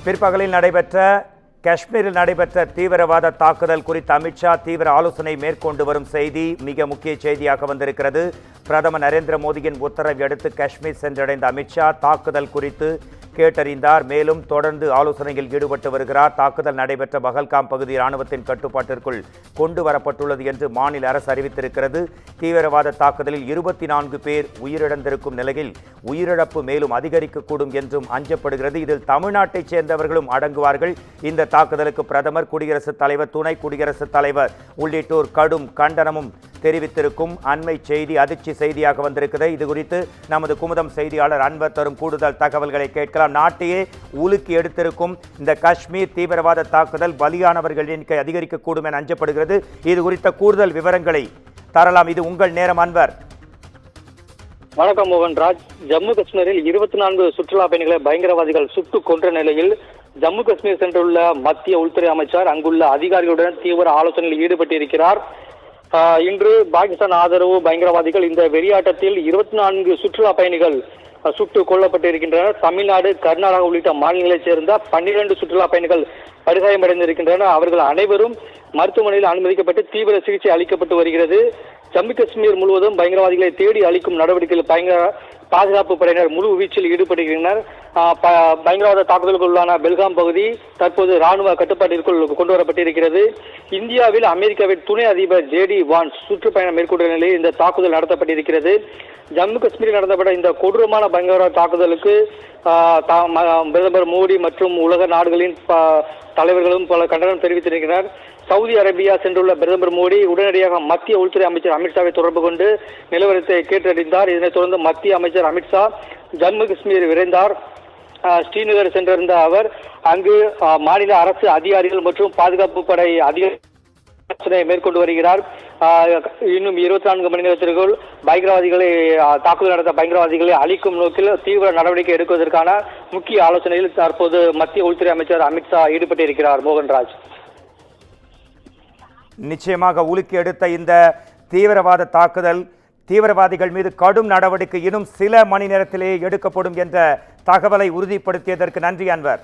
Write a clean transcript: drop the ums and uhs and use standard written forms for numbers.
பிற்பகலில் நடைபெற்ற காஷ்மீரில் நடைபெற்ற தீவிரவாத தாக்குதல் குறித்து அமித்ஷா தீவிர ஆலோசனை மேற்கொண்டு வரும் செய்தி மிக முக்கிய செய்தியாக வந்திருக்கிறது. பிரதமர் நரேந்திர மோடியின் உத்தரவை அடுத்து காஷ்மீர் சென்றடைந்த அமித்ஷா தாக்குதல் குறித்து கேட்டறிந்தார். மேலும் தொடர்ந்து ஆலோசனையில் ஈடுபட்டு வருகிறார். தாக்குதல் நடைபெற்ற பகல்காம் பகுதி இராணுவத்தின் கட்டுப்பாட்டிற்குள் கொண்டு வரப்பட்டுள்ளது என்று மாநில அரசு அறிவித்திருக்கிறது. தீவிரவாத தாக்குதலில் 24 பேர் உயிரிழந்திருக்கும் நிலையில் உயிரிழப்பு மேலும் அதிகரிக்கக்கூடும் என்றும் அஞ்சப்படுகிறது. இதில் தமிழ்நாட்டைச் சேர்ந்தவர்களும் அடங்குவார்கள். இந்த தாக்குதலுக்கு பிரதமர், குடியரசுத் தலைவர், துணை குடியரசுத் தலைவர் உள்ளிட்டோர் கடும் கண்டனமும் தெரிவித்திருக்கும் அண்மை செய்தி அதிர்ச்சி செய்தியாக வந்திருக்கிறது. இது குறித்து நமது குமுதம் செய்தியாளர் அன்வர் தரும் கூடுதல் தகவல்களை கேட்கலாம். நாட்டையே உலுக்கி எடுத்திருக்கும் இந்த காஷ்மீர் தீவிரவாத தாக்குதல் பலியானவர்கள் எண்ணிக்கை அதிகரிக்கக்கூடும் என அஞ்சப்படுகிறது. இது குறித்த கூடுதல் விவரங்களை தரலாம். இது உங்கள் நேரம் அன்வர். வணக்கம் மோகன்ராஜ். ஜம்மு காஷ்மீரில் 24 சுற்றுலா பயணிகளை பயங்கரவாதிகள் சுட்டுக் கொன்ற நிலையில் ஜம்மு காஷ்மீர் சென்றுள்ள மத்திய உள்துறை அமைச்சர் அங்குள்ள அதிகாரிகளுடன் தீவிர ஆலோசனையில் ஈடுபட்டிருக்கிறார். இன்று பாகிஸ்தான் ஆதரவு பயங்கரவாதிகள் இந்த வெறியாட்டத்தில் 24 சுற்றுலா பயணிகள் சுட்டுக் கொல்லப்பட்டிருக்கின்றனர். தமிழ்நாடு, கர்நாடகா உள்ளிட்ட மாநிலங்களைச் சேர்ந்த 12 சுற்றுலா பயணிகள் படுகாயமடைந்திருக்கின்றனர். அவர்கள் அனைவரும் மருத்துவமனையில் அனுமதிக்கப்பட்டு தீவிர சிகிச்சை அளிக்கப்பட்டு வருகிறது. ஜம்மு காஷ்மீர் முழுவதும் பயங்கரவாதிகளை தேடி அளிக்கும் நடவடிக்கையில் பாதுகாப்பு படையினர் முழு வீச்சில் ஈடுபடுகின்றனர். பயங்கரவாத தாக்குதலுக்கு உள்ளான பெல்காம் பகுதி தற்போது ராணுவ கட்டுப்பாட்டிற்குள் கொண்டு வரப்பட்டிருக்கிறது. இந்தியாவில் அமெரிக்காவின் துணை அதிபர் JD வான்ஸ் சுற்றுப்பயணம் மேற்கொண்ட நிலையில் இந்த தாக்குதல் நடத்தப்பட்டிருக்கிறது. ஜம்மு காஷ்மீரில் நடத்தப்பட்ட இந்த கொடூரமான பயங்கரவாத தாக்குதலுக்கு பிரதமர் மோடி மற்றும் உலக நாடுகளின் தலைவர்களும் பல கண்டனம் தெரிவித்திருக்கிறார். சவுதி அரேபியா சென்றுள்ள பிரதமர் மோடி உடனடியாக மத்திய உள்துறை அமைச்சர் அமித்ஷாவை தொடர்பு கொண்டு நிலவரத்தை கேட்டறிந்தார். இதனைத் தொடர்ந்து மத்திய அமைச்சர் அமித்ஷா ஜம்மு காஷ்மீர் விரைந்தார். ஸ்ரீநகர் சென்றிருந்த அவர் அங்கு மாநில அரசு அதிகாரிகள் மற்றும் பாதுகாப்பு படை அதிகாரிகளை மேற்கொண்டு வருகிறார். இன்னும் 24 மணி நேரத்திற்குள் பயங்கரவாதிகளை தாக்குதல் நடத்த பயங்கரவாதிகளை அழிக்கும் நோக்கில் தீவிர நடவடிக்கை எடுப்பதற்கான முக்கிய ஆலோசனையில் தற்போது மத்திய உள்துறை அமைச்சர் அமித்ஷா ஈடுபட்டிருக்கிறார். மோகன்ராஜ், நிச்சயமாக உலுக்கி எடுத்த இந்த தீவிரவாத தாக்குதல் தீவிரவாதிகள் மீது கடும் நடவடிக்கை இன்னும் சில மணி நேரத்திலேயே எடுக்கப்படும் என்ற தகவலை உறுதிப்படுத்தியதற்கு நன்றி அன்வர்.